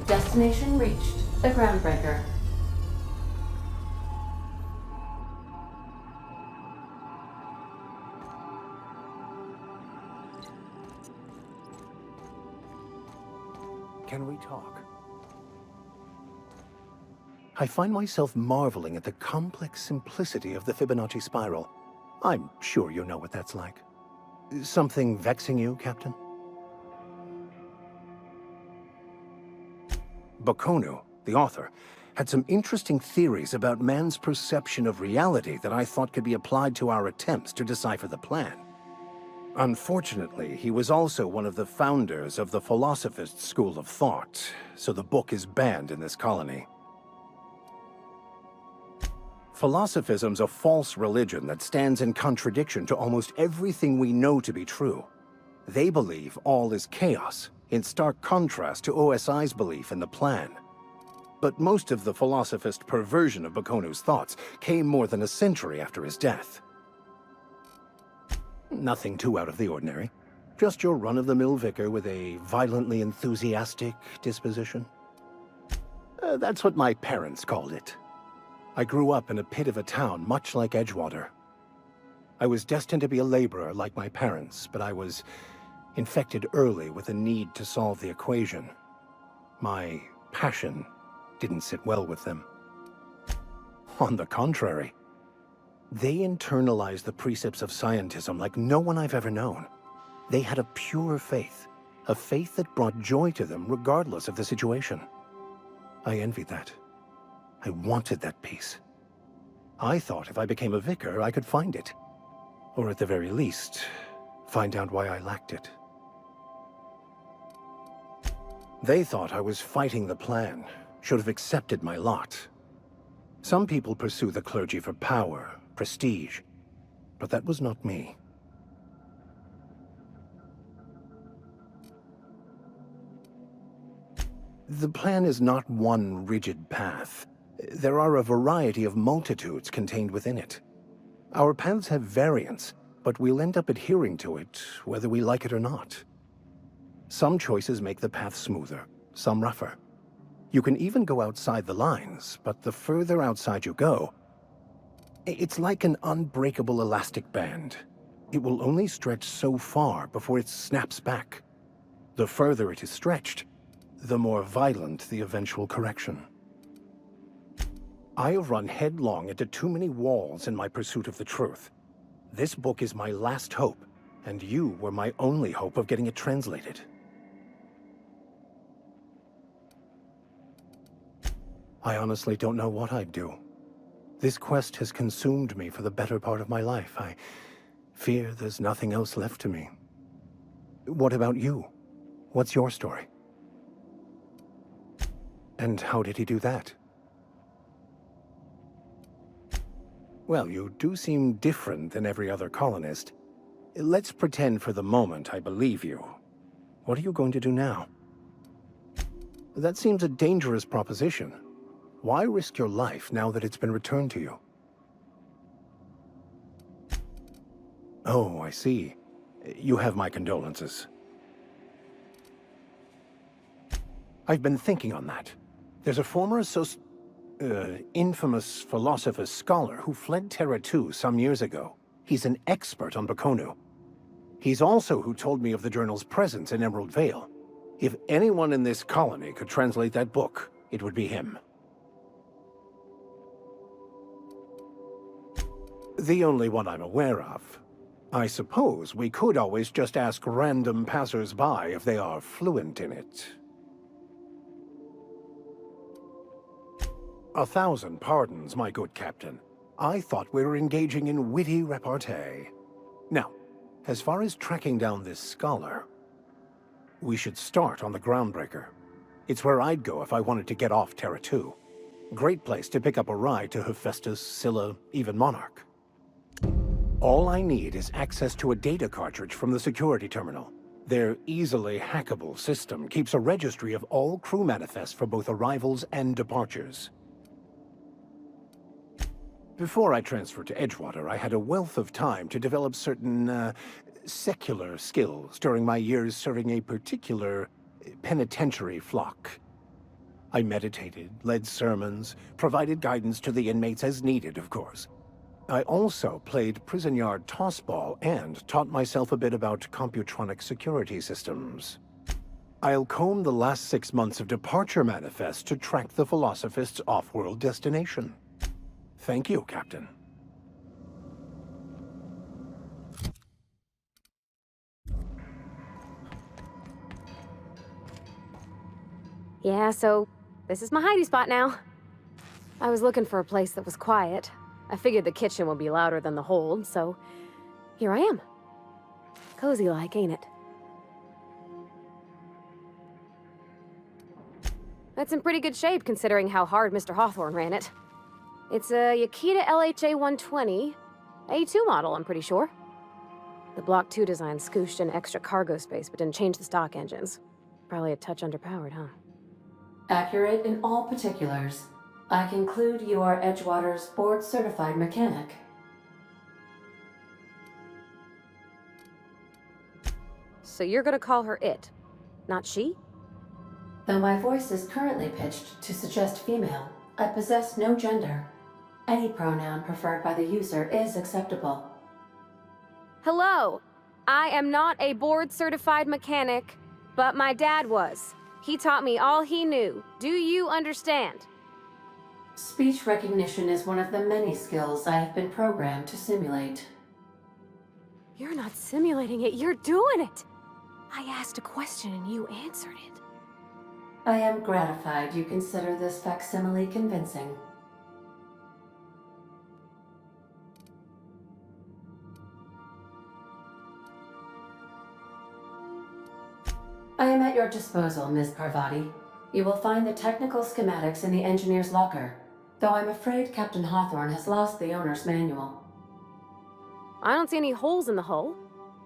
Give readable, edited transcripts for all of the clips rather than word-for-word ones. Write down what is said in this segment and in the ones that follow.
Destination reached. The Groundbreaker. Can we talk? I find myself marveling at the complex simplicity of the Fibonacci spiral. I'm sure you know what that's like. Something vexing you, Captain? Bakonu, the author, had some interesting theories about man's perception of reality that I thought could be applied to our attempts to decipher the plan. Unfortunately, he was also one of the founders of the philosophist school of thought, so the book is banned in this colony. Philosophism's a false religion that stands in contradiction to almost everything we know to be true. They believe all is chaos, in stark contrast to OSI's belief in the plan. But most of the philosophist perversion of Bakonu's thoughts came more than a century after his death. Nothing too out of the ordinary. Just your run-of-the-mill vicar with a violently enthusiastic disposition. That's what my parents called it. I grew up in a pit of a town much like Edgewater. I was destined to be a laborer like my parents, but I was infected early with a need to solve the equation. My passion didn't sit well with them. On the contrary, they internalized the precepts of scientism like no one I've ever known. They had a pure faith, a faith that brought joy to them regardless of the situation. I envied that. I wanted that peace. I thought if I became a vicar, I could find it. Or at the very least, find out why I lacked it. They thought I was fighting the plan, should have accepted my lot. Some people pursue the clergy for power, prestige, but that was not me. The plan is not one rigid path. There are a variety of multitudes contained within it. Our paths have variance, but we'll end up adhering to it, whether we like it or not. Some choices make the path smoother, some rougher. You can even go outside the lines, but the further outside you go, it's like an unbreakable elastic band. It will only stretch so far before it snaps back. The further it is stretched, the more violent the eventual correction. I have run headlong into too many walls in my pursuit of the truth. This book is my last hope, and you were my only hope of getting it translated. I honestly don't know what I'd do. This quest has consumed me for the better part of my life. I fear there's nothing else left to me. What about you? What's your story? And how did he do that? Well, you do seem different than every other colonist. Let's pretend for the moment I believe you. What are you going to do now? That seems a dangerous proposition. Why risk your life now that it's been returned to you? Oh, I see. You have my condolences. I've been thinking on that. There's a former infamous philosopher scholar who fled Terra 2 some years ago. He's an expert on Bakonu. He's also who told me of the journal's presence in Emerald Vale. If anyone in this colony could translate that book, it would be him. The only one I'm aware of. I suppose we could always just ask random passers-by if they are fluent in it. 1,000 pardons, my good captain. I thought we were engaging in witty repartee. Now, as far as tracking down this scholar, we should start on the Groundbreaker. It's where I'd go if I wanted to get off Terra 2. Great place to pick up a ride to Hephaestus, Scylla, even Monarch. All I need is access to a data cartridge from the security terminal. Their easily hackable system keeps a registry of all crew manifests for both arrivals and departures. Before I transferred to Edgewater, I had a wealth of time to develop certain, secular skills during my years serving a particular penitentiary flock. I meditated, led sermons, provided guidance to the inmates as needed, of course. I also played prison yard tossball and taught myself a bit about computronic security systems. I'll comb the last 6 months of departure manifest to track the Philosophist's off-world destination. Thank you, Captain. Yeah, so this is my hidey spot now. I was looking for a place that was quiet. I figured the kitchen would be louder than the hold, so here I am. Cozy like, ain't it? That's in pretty good shape considering how hard Mr. Hawthorne ran it. It's a Yakita LHA 120, A2 model, I'm pretty sure. The Block 2 design scooshed in extra cargo space but didn't change the stock engines. Probably a touch underpowered, huh? Accurate in all particulars. I conclude you are Edgewater's board-certified mechanic. So you're gonna call her it, not she? Though my voice is currently pitched to suggest female, I possess no gender. Any pronoun preferred by the user is acceptable. Hello! I am not a board-certified mechanic, but my dad was. He taught me all he knew. Do you understand? Speech recognition is one of the many skills I have been programmed to simulate. You're not simulating it, you're doing it! I asked a question and you answered it. I am gratified you consider this facsimile convincing. I am at your disposal, Ms. Parvati. You will find the technical schematics in the engineer's locker, though I'm afraid Captain Hawthorne has lost the owner's manual. I don't see any holes in the hull.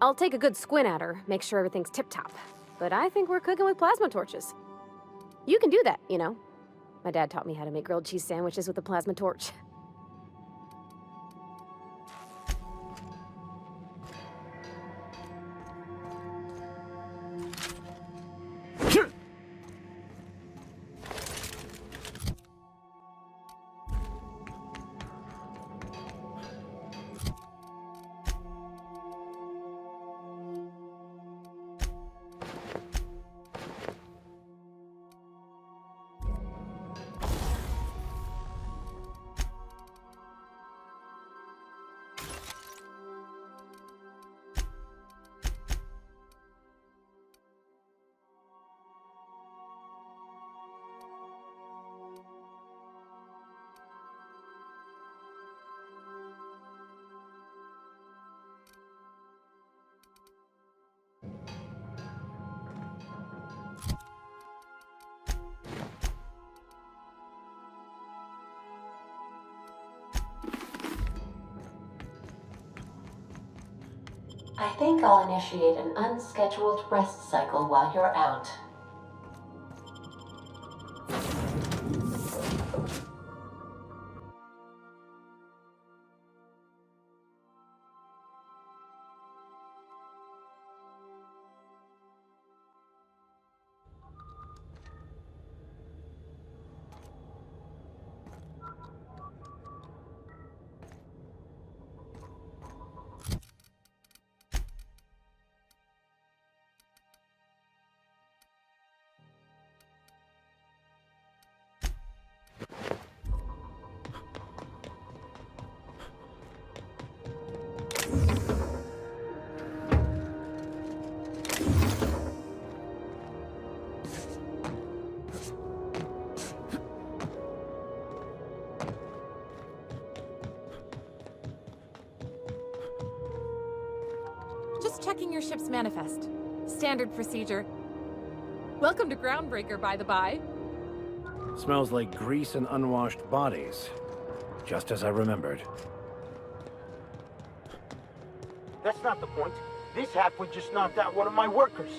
I'll take a good squint at her, make sure everything's tip-top. But I think we're cooking with plasma torches. You can do that, you know. My dad taught me how to make grilled cheese sandwiches with a plasma torch. I think I'll initiate an unscheduled rest cycle while you're out. Just checking your ship's manifest. Standard procedure. Welcome to Groundbreaker, by the by. Smells like grease and unwashed bodies. Just as I remembered. That's not the point. This halfwit just knocked out one of my workers.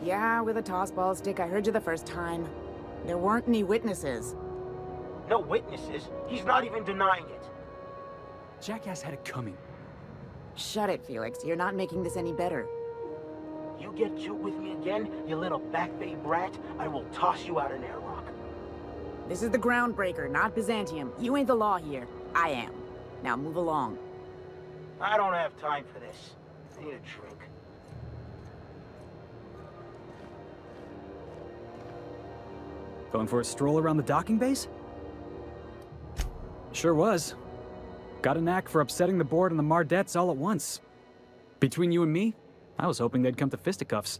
Yeah, with a tossball stick, I heard you the first time. There weren't any witnesses. No witnesses. He's not even denying it. Jackass had it coming. Shut it, Felix. You're not making this any better. You get cute with me again, you little back bay brat, I will toss you out an airlock. This is the Groundbreaker, not Byzantium. You ain't the law here. I am. Now move along. I don't have time for this. I need a drink. Going for a stroll around the docking base? Sure was. Got a knack for upsetting the board and the Mardettes all at once. Between you and me, I was hoping they'd come to fisticuffs.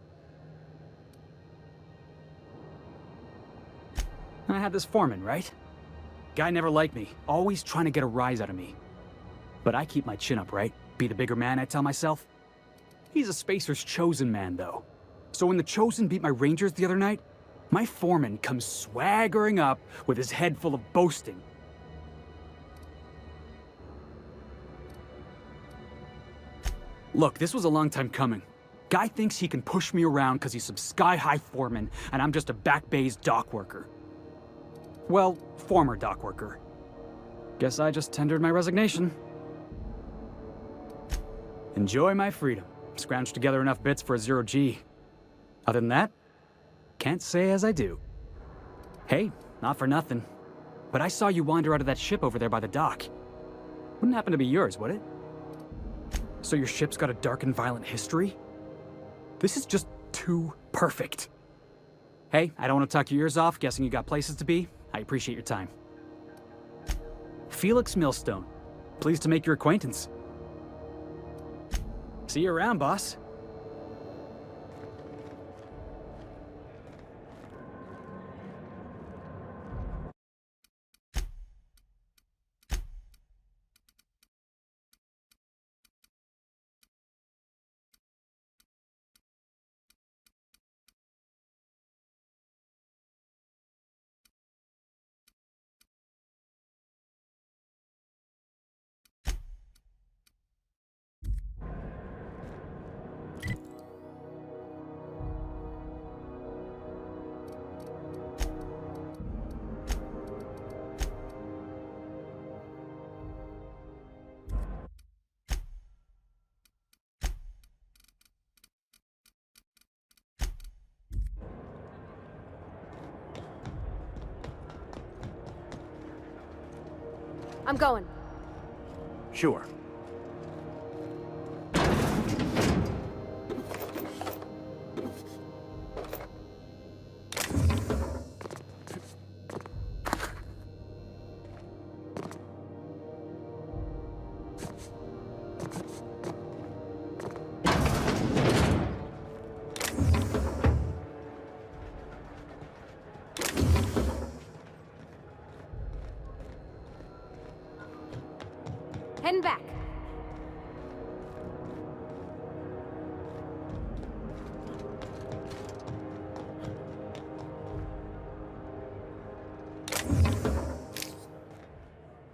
I had this foreman, right? Guy never liked me, always trying to get a rise out of me. But I keep my chin up, right? Be the bigger man, I tell myself. He's a Spacer's chosen man, though. So when the Chosen beat my Rangers the other night, my foreman comes swaggering up with his head full of boasting. Look, this was a long time coming. Guy thinks he can push me around because he's some sky-high foreman, and I'm just a back bay's dock worker. Well, former dock worker. Guess I just tendered my resignation. Enjoy my freedom. Scrounged together enough bits for a 0G. Other than that, can't say as I do. Hey, not for nothing, but I saw you wander out of that ship over there by the dock. Wouldn't happen to be yours, would it? So your ship's got a dark and violent history? This is just too perfect. Hey, I don't want to talk your ears off, guessing you got places to be. I appreciate your time. Felix Millstone. Pleased to make your acquaintance. See you around, boss. I'm going. Sure. Heading back.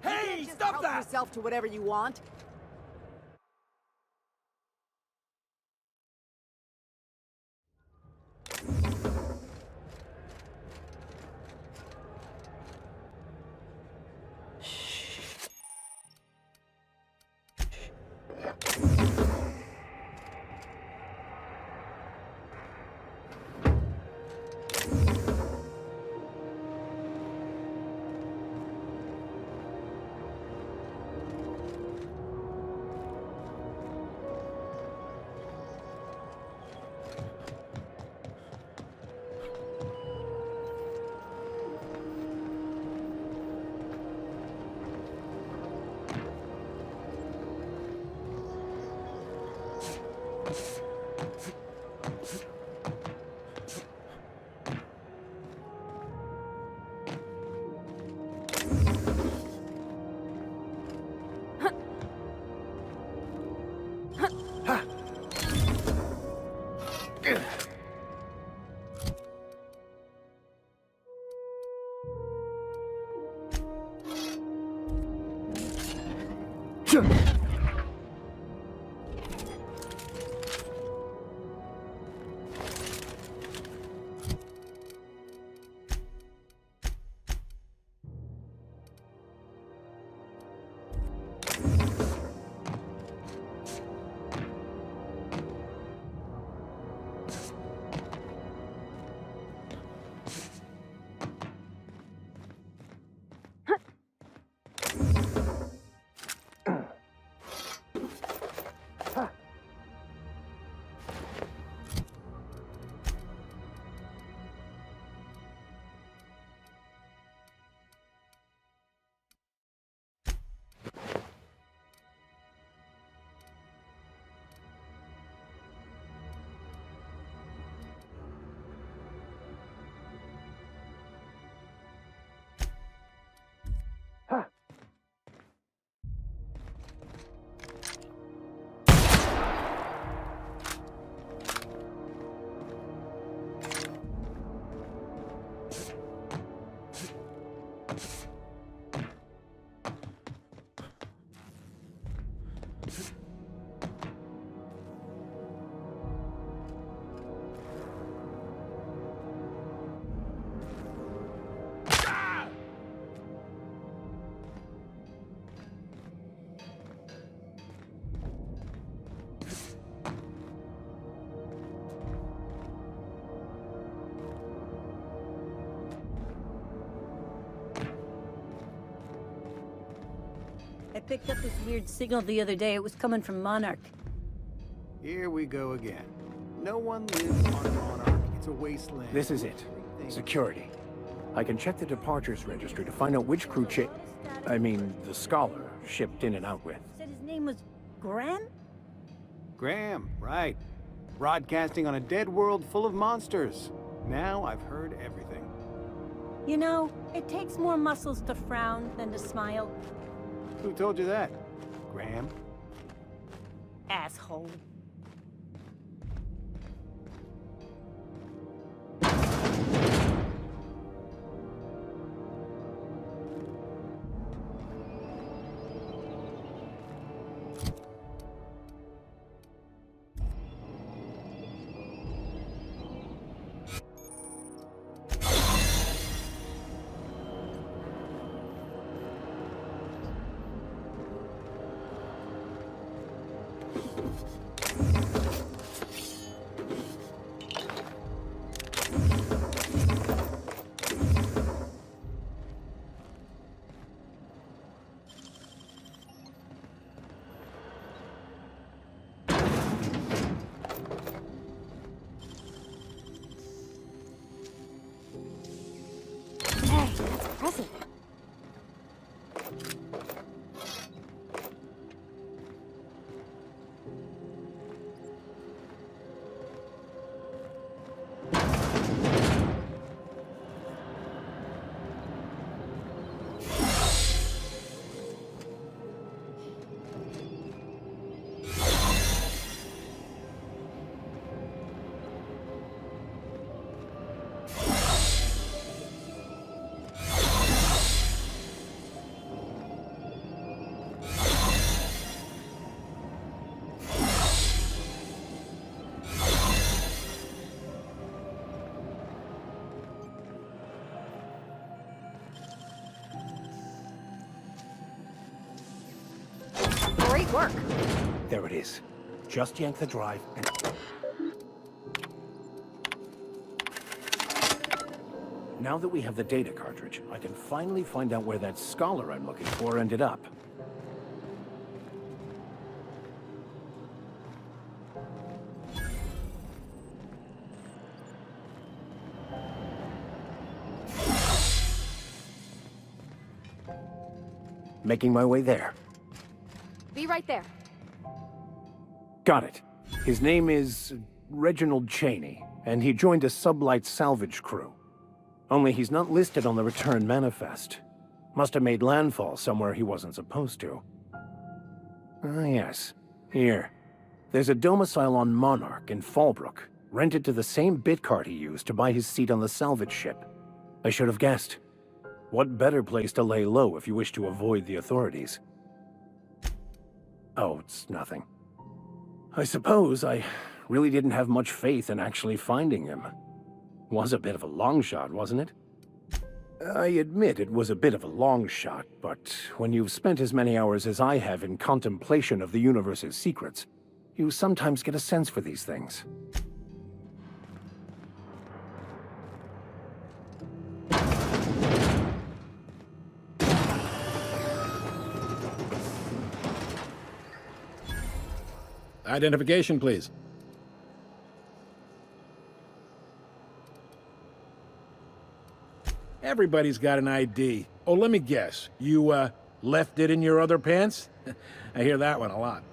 Hey, stop that! Help yourself to whatever you want. I picked up this weird signal the other day. It was coming from Monarch. Here we go again. No one lives on Monarch. It's a wasteland. This is it. Security. I can check the departures registry to find out which crew the scholar shipped in and out with. Said his name was Graham? Graham, right. Broadcasting on a dead world full of monsters. Now I've heard everything. You know, it takes more muscles to frown than to smile. Who told you that? Graham? Asshole. Impressive. Great work. There it is. Just yank the drive and... Now that we have the data cartridge, I can finally find out where that scholar I'm looking for ended up. Making my way there. Be right there. Got it. His name is Reginald Cheney, and he joined a sublight salvage crew. Only he's not listed on the return manifest. Must have made landfall somewhere he wasn't supposed to. Ah, yes. Here. There's a domicile on Monarch in Fallbrook, rented to the same bit card he used to buy his seat on the salvage ship. I should have guessed. What better place to lay low if you wish to avoid the authorities? Oh, it's nothing. I suppose I really didn't have much faith in actually finding him. Was a bit of a long shot, wasn't it? I admit it was a bit of a long shot, but when you've spent as many hours as I have in contemplation of the universe's secrets, you sometimes get a sense for these things. Identification, please. Everybody's got an ID. Oh, let me guess. You, left it in your other pants? I hear that one a lot.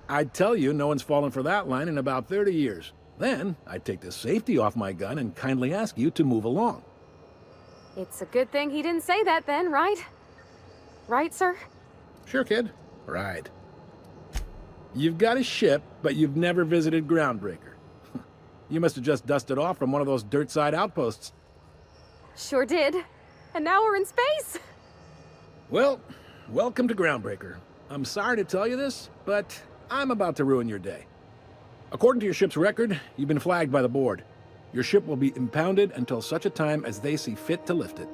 I'd tell you no one's fallen for that line in about 30 years. Then, I'd take the safety off my gun and kindly ask you to move along. It's a good thing he didn't say that then, right? Right, sir? Sure, kid. Right. You've got a ship, but you've never visited Groundbreaker. You must have just dusted off from one of those dirt-side outposts. Sure did. And now we're in space! Well, welcome to Groundbreaker. I'm sorry to tell you this, but I'm about to ruin your day. According to your ship's record, you've been flagged by the board. Your ship will be impounded until such a time as they see fit to lift it.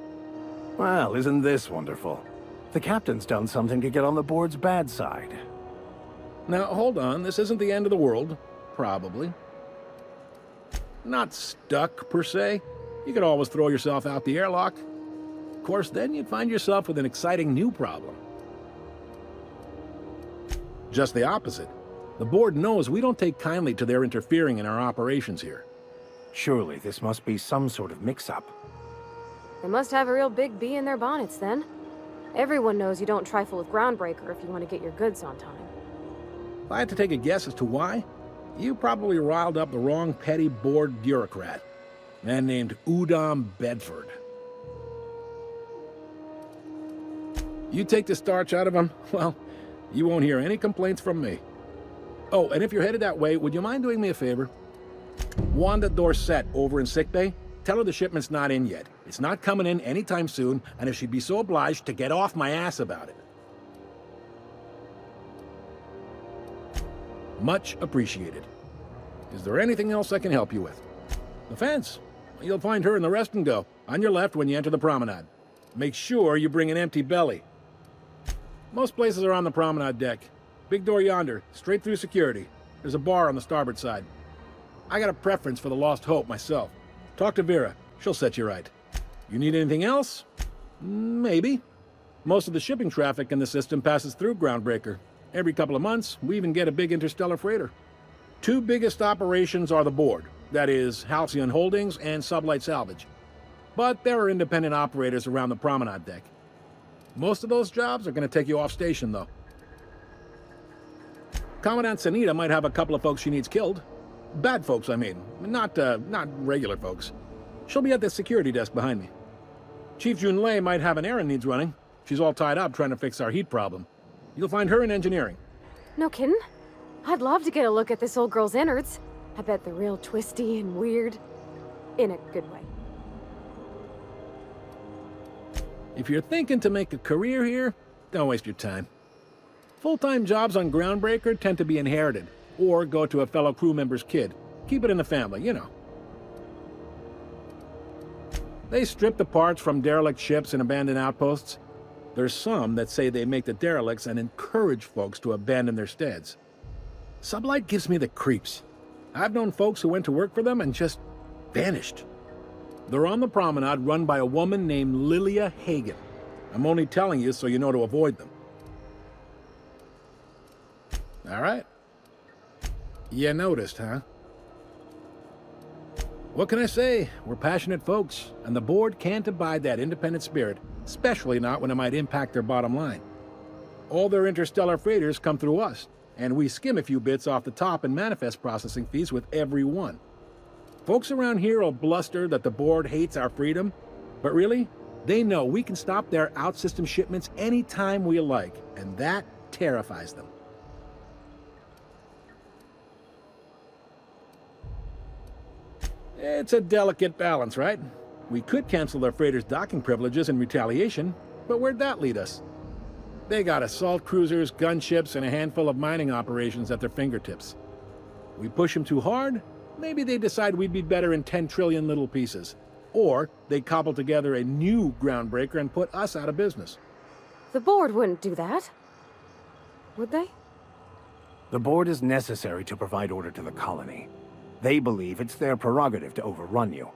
Well, isn't this wonderful? The captain's done something to get on the board's bad side. Now, hold on. This isn't the end of the world. Probably. Not stuck, per se. You could always throw yourself out the airlock. Of course, then you'd find yourself with an exciting new problem. Just the opposite. The board knows we don't take kindly to their interfering in our operations here. Surely this must be some sort of mix-up. They must have a real big bee in their bonnets, then. Everyone knows you don't trifle with Groundbreaker if you want to get your goods on time. If I had to take a guess as to why, you probably riled up the wrong petty board bureaucrat. A man named Udom Bedford. You take the starch out of him, well, you won't hear any complaints from me. Oh, and if you're headed that way, would you mind doing me a favor? Wanda Dorset over in sickbay, tell her the shipment's not in yet. It's not coming in anytime soon, and if she'd be so obliged to get off my ass about it. Much appreciated. Is there anything else I can help you with? The fence. You'll find her in the rest and go, on your left when you enter the promenade. Make sure you bring an empty belly. Most places are on the promenade deck. Big door yonder, straight through security. There's a bar on the starboard side. I got a preference for the Lost Hope myself. Talk to Vera. She'll set you right. You need anything else? Maybe. Most of the shipping traffic in the system passes through Groundbreaker. Every couple of months, we even get a big interstellar freighter. Two biggest operations are the board. That is, Halcyon Holdings and Sublight Salvage. But there are independent operators around the promenade deck. Most of those jobs are going to take you off station, though. Commandant Sanita might have a couple of folks she needs killed. Bad folks, I mean. Not regular folks. She'll be at the security desk behind me. Chief Junlei might have an errand needs running. She's all tied up trying to fix our heat problem. You'll find her in engineering. No kidding? I'd love to get a look at this old girl's innards. I bet they're real twisty and weird. In a good way. If you're thinking to make a career here, don't waste your time. Full-time jobs on Groundbreaker tend to be inherited, or go to a fellow crew member's kid. Keep it in the family, you know. They strip the parts from derelict ships and abandoned outposts. There's some that say they make the derelicts and encourage folks to abandon their steads. Sublight gives me the creeps. I've known folks who went to work for them and just vanished. They're on the promenade run by a woman named Lilia Hagen. I'm only telling you so you know to avoid them. All right. You noticed, huh? What can I say? We're passionate folks, and the board can't abide that independent spirit, especially not when it might impact their bottom line. All their interstellar freighters come through us, and we skim a few bits off the top in manifest processing fees with every one. Folks around here will bluster that the board hates our freedom, but really, they know we can stop their out-system shipments anytime we like, and that terrifies them. It's a delicate balance, right? We could cancel their freighters' docking privileges in retaliation, but where'd that lead us? They got assault cruisers, gunships, and a handful of mining operations at their fingertips. We push them too hard, maybe they decide we'd be better in 10 trillion little pieces. Or they cobble together a new Groundbreaker and put us out of business. The board wouldn't do that. Would they? The board is necessary to provide order to the colony. They believe it's their prerogative to overrun you.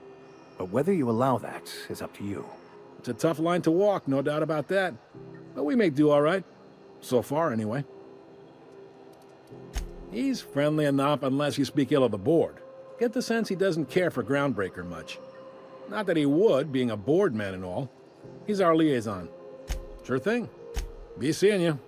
But whether you allow that is up to you. It's a tough line to walk, no doubt about that. But we may do all right. So far, anyway. He's friendly enough unless you speak ill of the board. Get the sense he doesn't care for Groundbreaker much. Not that he would, being a board man and all. He's our liaison. Sure thing. Be seeing you.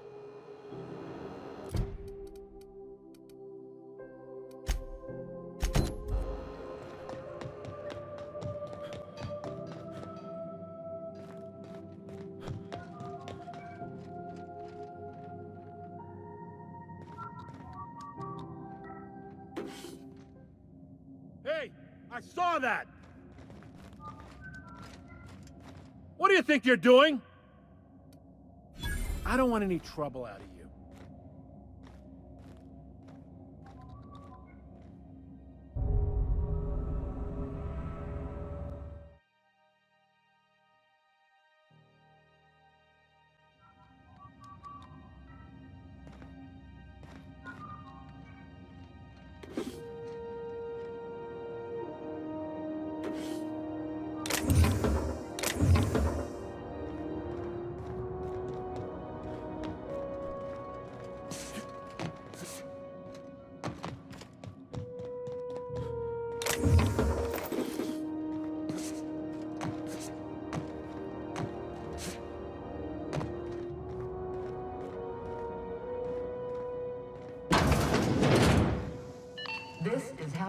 Hey, I saw that! What do you think you're doing? I don't want any trouble out of you.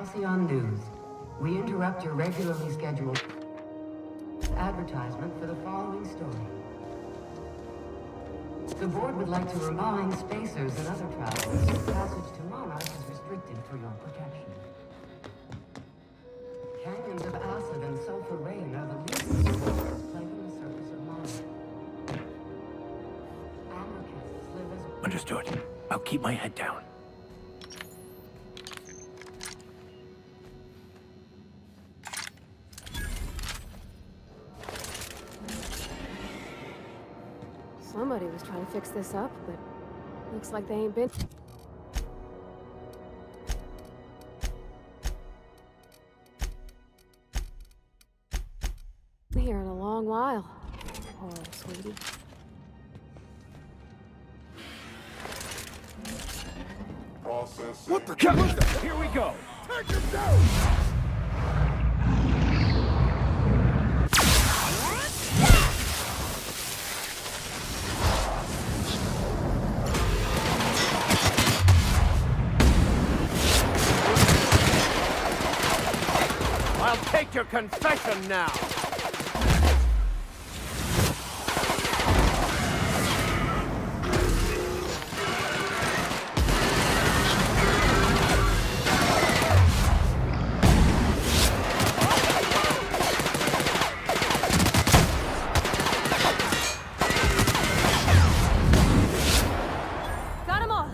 Halcyon News. We interrupt your regularly scheduled advertisement for the following story. The board would like to remind spacers and other travelers that passage to Monarch is restricted for your protection. Canyons of acid and sulfur rain are the least of the waters plaguing the surface of Monarch. Anarchists live as... Understood. I'll keep my head down. Somebody was trying to fix this up, but looks like they ain't been. Here in a long while. Oh, sweetie. What the? Here we go. Take him down. I'll take your confession now. Got 'em all.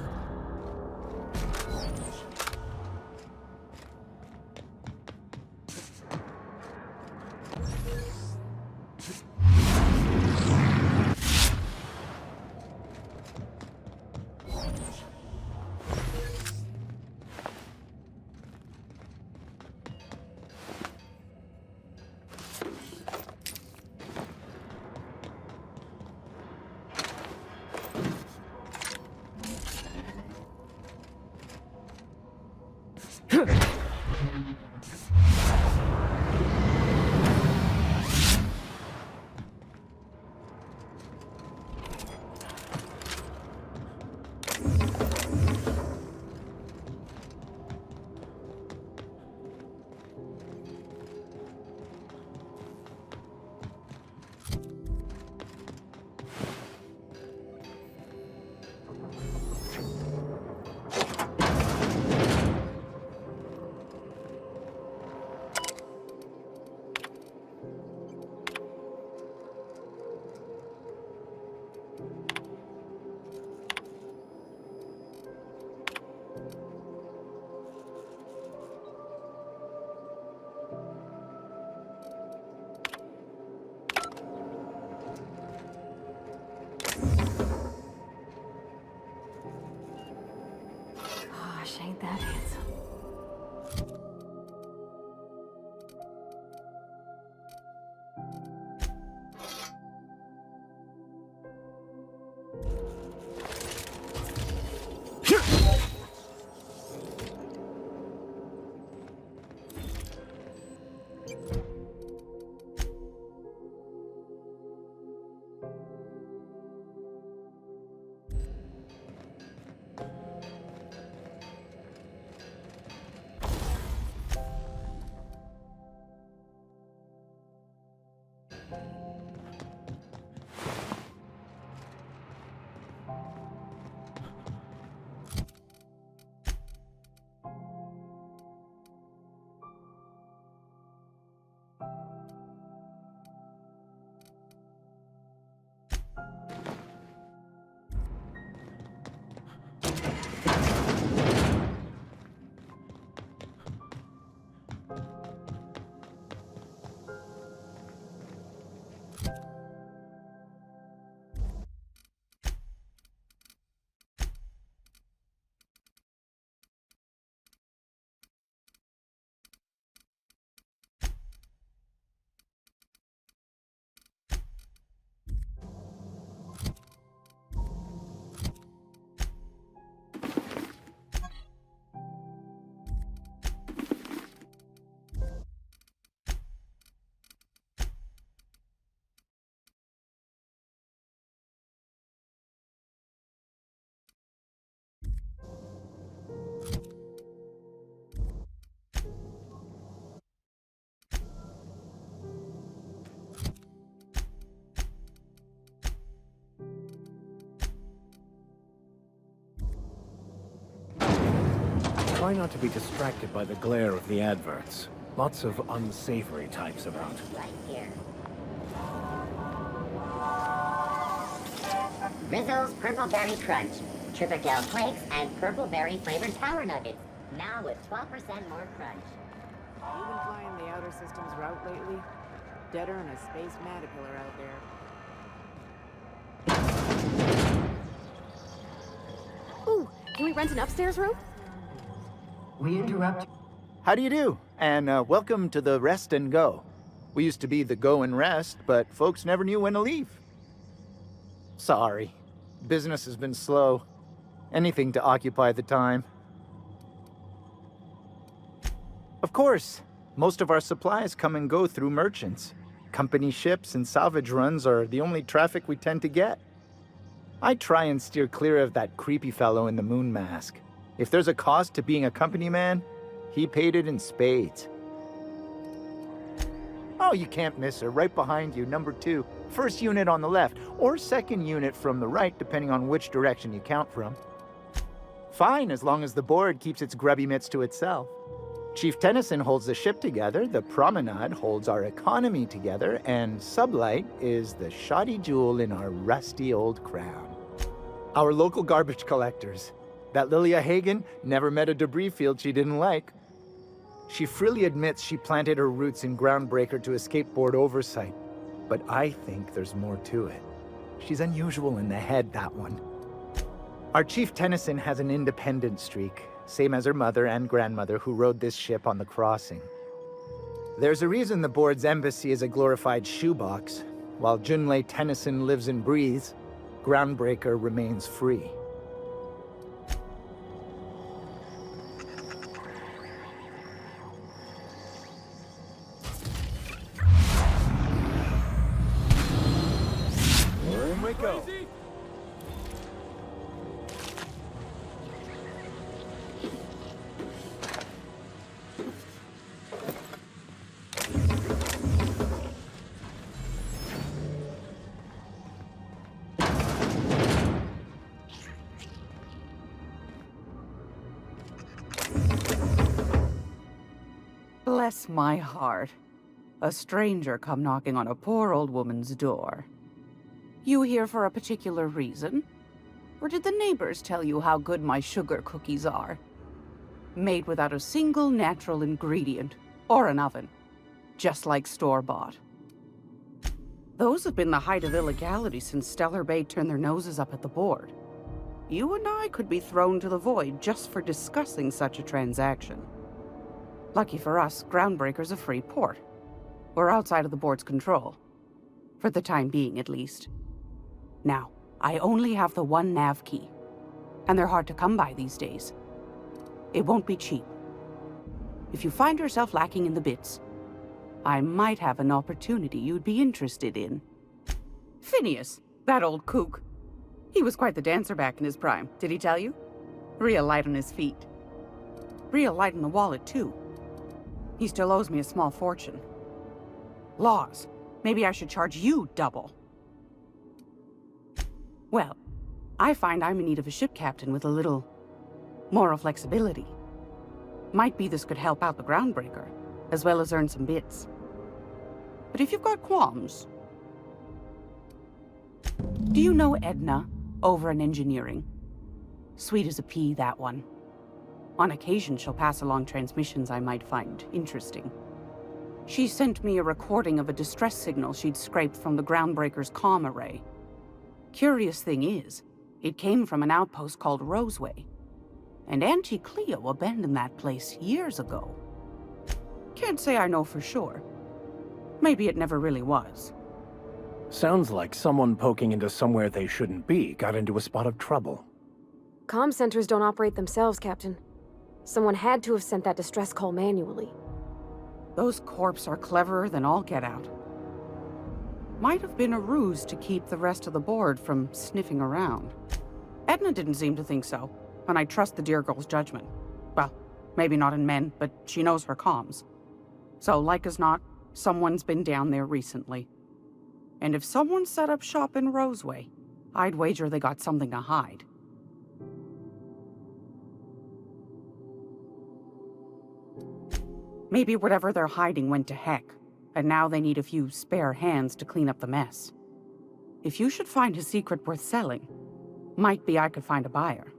Gosh, ain't that handsome. Try not to be distracted by the glare of the adverts. Lots of unsavory types about. Right here. Rizzo's Purple Berry Crunch, Triple Flakes, and Purple Berry flavored Power Nuggets. Now with 12% more crunch. You been flying the Outer Systems route lately? Deader than a space caterpillar out there. Ooh, can we rent an upstairs room? We interrupt. How do you do? And welcome to the Rest and Go. We used to be the Go and Rest, but folks never knew when to leave. Sorry. Business has been slow. Anything to occupy the time. Of course, most of our supplies come and go through merchants. Company ships and salvage runs are the only traffic we tend to get. I try and steer clear of that creepy fellow in the moon mask. If there's a cost to being a company man, he paid it in spades. Oh, you can't miss her. Right behind you, number 2. First unit on the left, or second unit from the right, depending on which direction you count from. Fine, as long as the board keeps its grubby mitts to itself. Chief Tennyson holds the ship together, the Promenade holds our economy together, and Sublight is the shoddy jewel in our rusty old crown. Our local garbage collectors. That Lilia Hagen never met a debris field she didn't like. She freely admits she planted her roots in Groundbreaker to escape board oversight. But I think there's more to it. She's unusual in the head, that one. Our Chief Tennyson has an independent streak, same as her mother and grandmother who rode this ship on the crossing. There's a reason the board's embassy is a glorified shoebox. While Junlei Tennyson lives and breathes, Groundbreaker remains free. Here we go. Bless my heart. A stranger come knocking on a poor old woman's door. You here for a particular reason? Or did the neighbors tell you how good my sugar cookies are? Made without a single natural ingredient, or an oven. Just like store-bought. Those have been the height of illegality since Stellar Bay turned their noses up at the board. You and I could be thrown to the void just for discussing such a transaction. Lucky for us, Groundbreaker's a free port. We're outside of the board's control. For the time being, at least. Now, I only have the one nav key. And they're hard to come by these days. It won't be cheap. If you find yourself lacking in the bits, I might have an opportunity you'd be interested in. Phineas, that old kook. He was quite the dancer back in his prime, did he tell you? Real light on his feet. Real light in the wallet, too. He still owes me a small fortune. Laws. Maybe I should charge you double. Well, I find I'm in need of a ship captain with a little moral flexibility. Might be this could help out the Groundbreaker, as well as earn some bits. But if you've got qualms... Do you know Edna, over in engineering? Sweet as a pea, that one. On occasion, she'll pass along transmissions I might find interesting. She sent me a recording of a distress signal she'd scraped from the Groundbreaker's comm array. Curious thing is, it came from an outpost called Roseway. And Auntie Cleo abandoned that place years ago. Can't say I know for sure. Maybe it never really was. Sounds like someone poking into somewhere they shouldn't be got into a spot of trouble. Comm centers don't operate themselves, Captain. Someone had to have sent that distress call manually. Those corps are cleverer than all get out. Might have been a ruse to keep the rest of the board from sniffing around. Edna didn't seem to think so, and I trust the dear girl's judgment. Well, maybe not in men, but she knows her comms. So, like as not, someone's been down there recently. And if someone set up shop in Roseway, I'd wager they got something to hide. Maybe whatever they're hiding went to heck, and now they need a few spare hands to clean up the mess. If you should find a secret worth selling, might be I could find a buyer.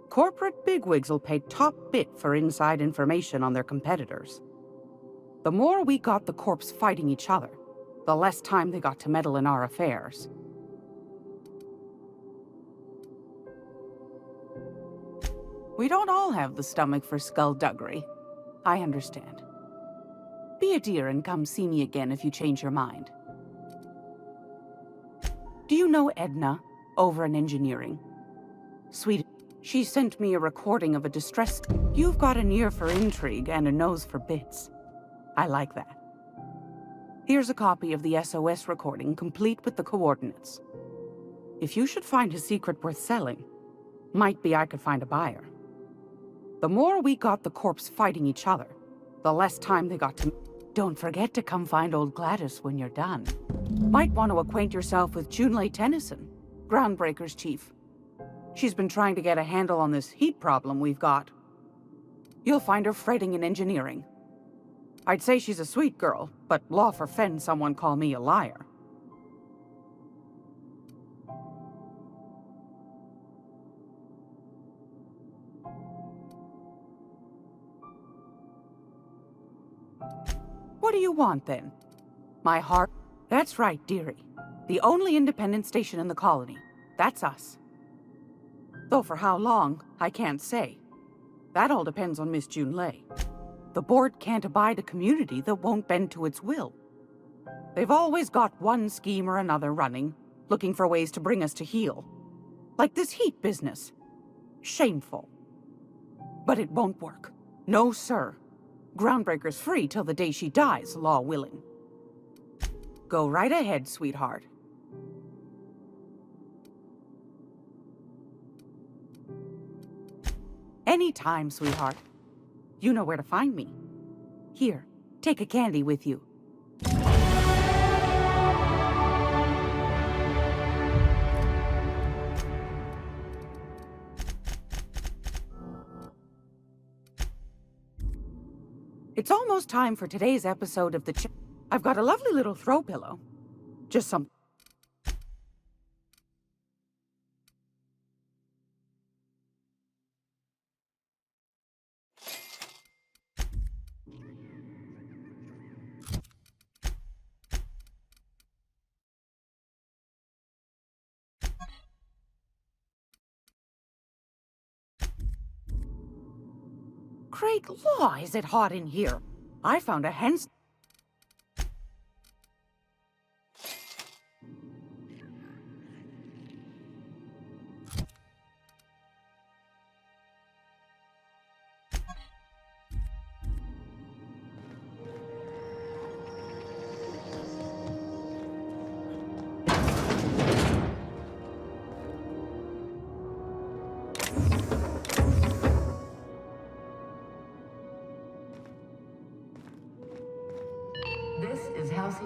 Corporate bigwigs will pay top bit for inside information on their competitors. The more we got the corps fighting each other, the less time they got to meddle in our affairs. We don't all have the stomach for skullduggery. I understand. Be a dear and come see me again if you change your mind. Do you know Edna, over in engineering? Sweet. She sent me a recording of a distress. You've got an ear for intrigue and a nose for bits. I like that. Here's a copy of the SOS recording, complete with the coordinates. If you should find a secret worth selling, might be I could find a buyer. The more we got the corps fighting each other, the less time they got to... Don't forget to come find old Gladys when you're done. Might want to acquaint yourself with Junlei Tennyson, Groundbreaker's chief. She's been trying to get a handle on this heat problem we've got. You'll find her fretting in engineering. I'd say she's a sweet girl, but law forfend someone call me a liar. What do you want, then? My heart? That's right, dearie. The only independent station in the colony. That's us. Though for how long, I can't say. That all depends on Miss Junlei. The board can't abide a community that won't bend to its will. They've always got one scheme or another running, looking for ways to bring us to heel. Like this heat business. Shameful. But it won't work. No, sir. Groundbreaker's free till the day she dies, law willing. Go right ahead, sweetheart. Anytime, sweetheart. You know where to find me. Here, take a candy with you. It's almost time for today's episode of the I've got a lovely little throw pillow. Just some... Great law, is it hot in here? I found a hen's...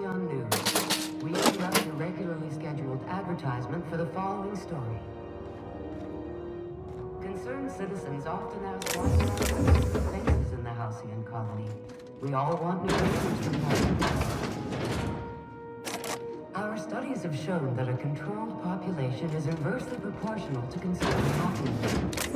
News. We interrupt your regularly scheduled advertisement for the following story. Concerned citizens often ask why there are no faces in the Halcyon colony. We all want new faces to come. Our studies have shown that a controlled population is inversely proportional to consumer happiness.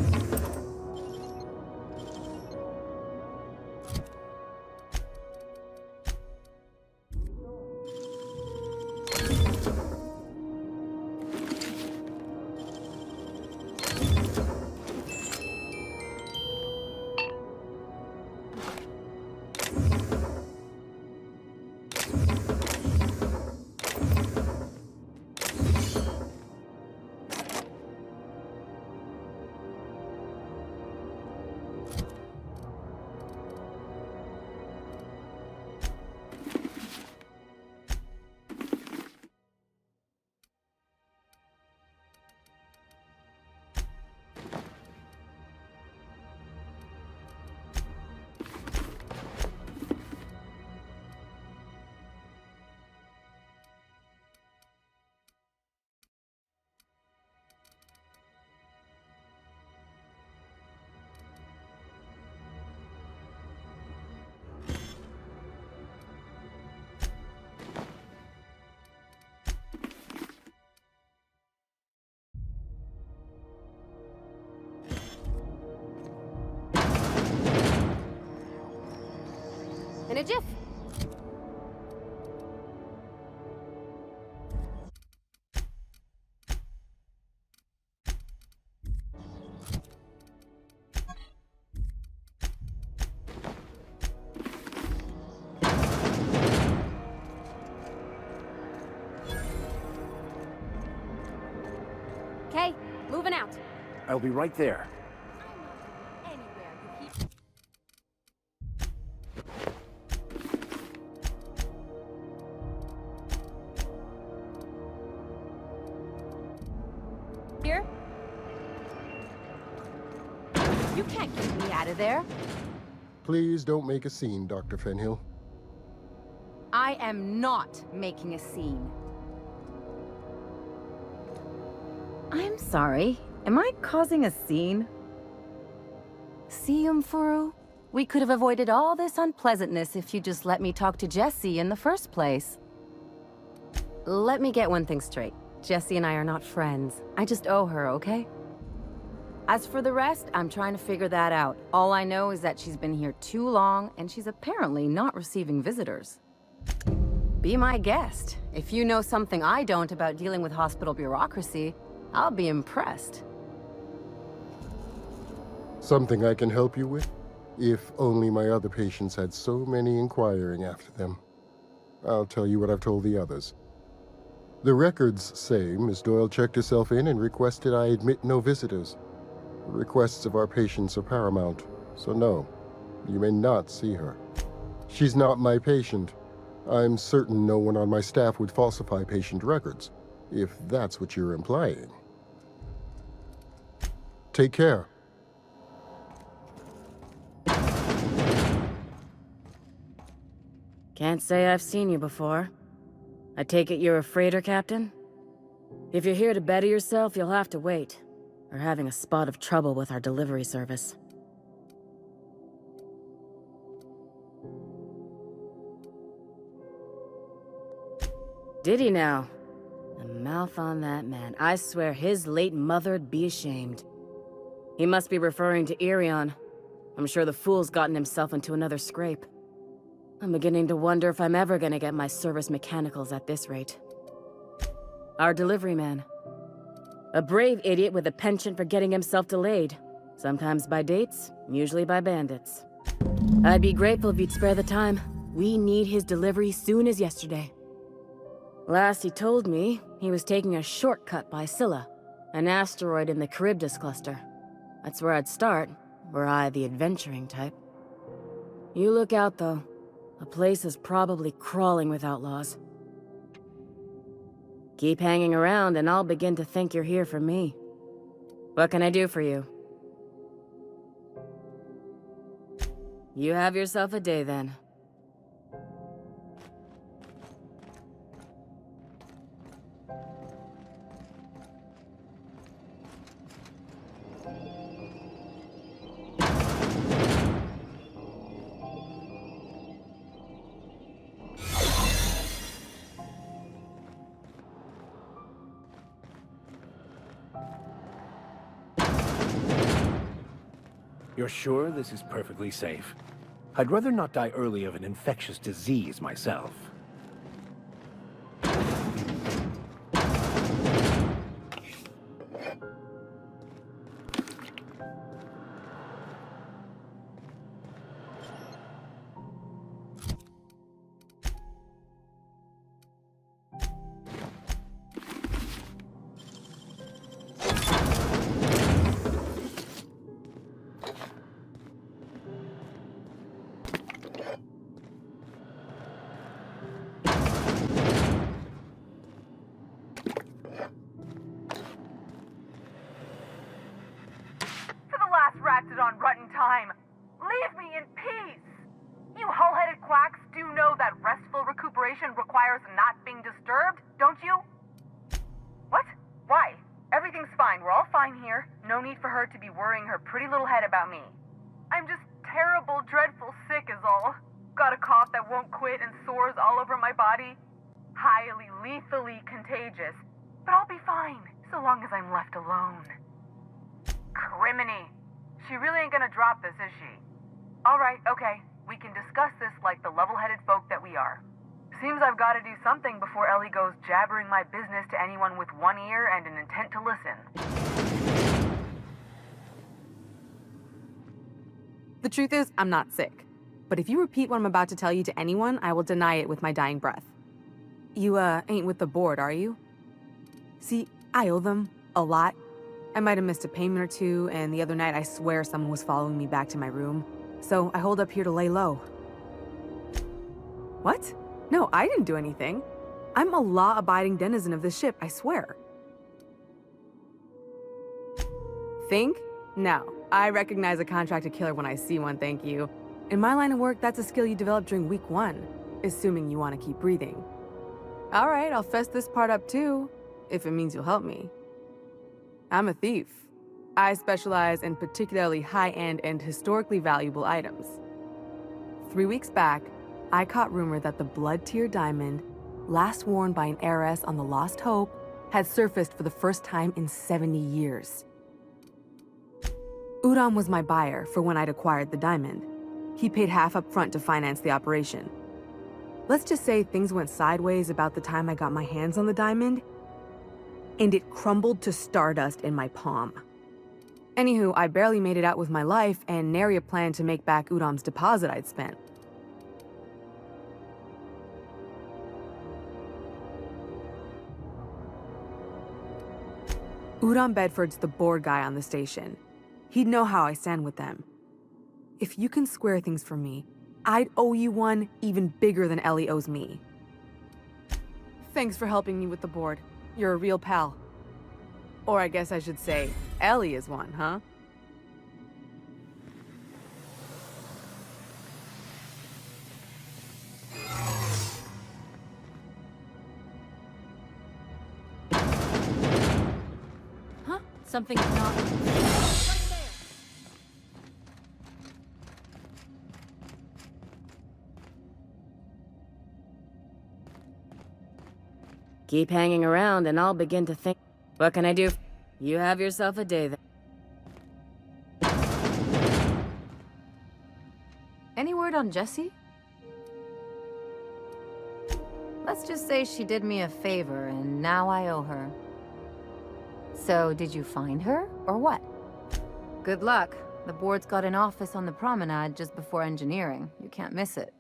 Okay, moving out. I'll be right there. Here? You can't keep me out of there. Please don't make a scene, Dr. Fenhill. I am not making a scene. I'm sorry. Am I causing a scene? See, Umfuru? We could have avoided all this unpleasantness if you just let me talk to Jessie in the first place. Let me get one thing straight. Jessie and I are not friends. I just owe her, okay? As for the rest, I'm trying to figure that out. All I know is that she's been here too long, and she's apparently not receiving visitors. Be my guest. If you know something I don't about dealing with hospital bureaucracy, I'll be impressed. Something I can help you with? If only my other patients had so many inquiring after them. I'll tell you what I've told the others. The records say Miss Doyle checked herself in and requested I admit no visitors. The requests of our patients are paramount, so no, you may not see her. She's not my patient. I'm certain no one on my staff would falsify patient records, if that's what you're implying. Take care. Can't say I've seen you before. I take it you're a freighter captain? If you're here to better yourself, you'll have to wait. We're having a spot of trouble with our delivery service. Did he now? The mouth on that man. I swear his late mother'd be ashamed. He must be referring to Irion. I'm sure the fool's gotten himself into another scrape. I'm beginning to wonder if I'm ever gonna get my service mechanicals at this rate. Our delivery man. A brave idiot with a penchant for getting himself delayed. Sometimes by dates, usually by bandits. I'd be grateful if you'd spare the time. We need his delivery soon as yesterday. Last he told me, he was taking a shortcut by Scylla, an asteroid in the Charybdis cluster. That's where I'd start, were I the adventuring type. You look out, though. The place is probably crawling with outlaws. Keep hanging around and I'll begin to think you're here for me. What can I do for you? You have yourself a day, then. You're sure this is perfectly safe? I'd rather not die early of an infectious disease myself. on rotten time. Leave me in peace. You hull-headed quacks do know that restful recuperation requires not being disturbed, don't you? What? Why? Everything's fine. We're all fine here. No need for her to be worrying her pretty little head about me. I'm just terrible, dreadful sick is all. Got a cough that won't quit and sores all over my body. Highly, lethally contagious. But I'll be fine, so long as I'm left alone. Criminy. She really ain't gonna drop this, is she? Alright, okay. We can discuss this like the level-headed folk that we are. Seems I've got to do something before Ellie goes jabbering my business to anyone with one ear and an intent to listen. The truth is, I'm not sick. But if you repeat what I'm about to tell you to anyone, I will deny it with my dying breath. You, ain't with the board, are you? See, I owe them a lot, I might have missed a payment or two, and the other night I swear someone was following me back to my room. So I holed up here to lay low. What? No, I didn't do anything. I'm a law-abiding denizen of this ship, I swear. Think? No. I recognize a contracted killer when I see one, thank you. In my line of work, that's a skill you develop during week 1, assuming you want to keep breathing. All right, I'll fess this part up too, if it means you'll help me. I'm a thief. I specialize in particularly high-end and historically valuable items. 3 weeks back, I caught rumor that the blood-tier diamond, last worn by an heiress on the Lost Hope, had surfaced for the first time in 70 years. Udam was my buyer for when I'd acquired the diamond. He paid half up front to finance the operation. Let's just say things went sideways about the time I got my hands on the diamond, and it crumbled to stardust in my palm. Anywho, I barely made it out with my life, and nary a plan to make back Udam's deposit I'd spent. Udam Bedford's the board guy on the station. He'd know how I stand with them. If you can square things for me, I'd owe you one even bigger than Ellie owes me. Thanks for helping me with the board. You're a real pal. Or I guess I should say, Ellie is one, huh? Huh? Something is not... Keep hanging around and I'll begin to think. What can I do? You have yourself a day then. Any word on Jessie? Let's just say she did me a favor and now I owe her. So, did you find her, or what? Good luck. The board's got an office on the promenade just before engineering. You can't miss it.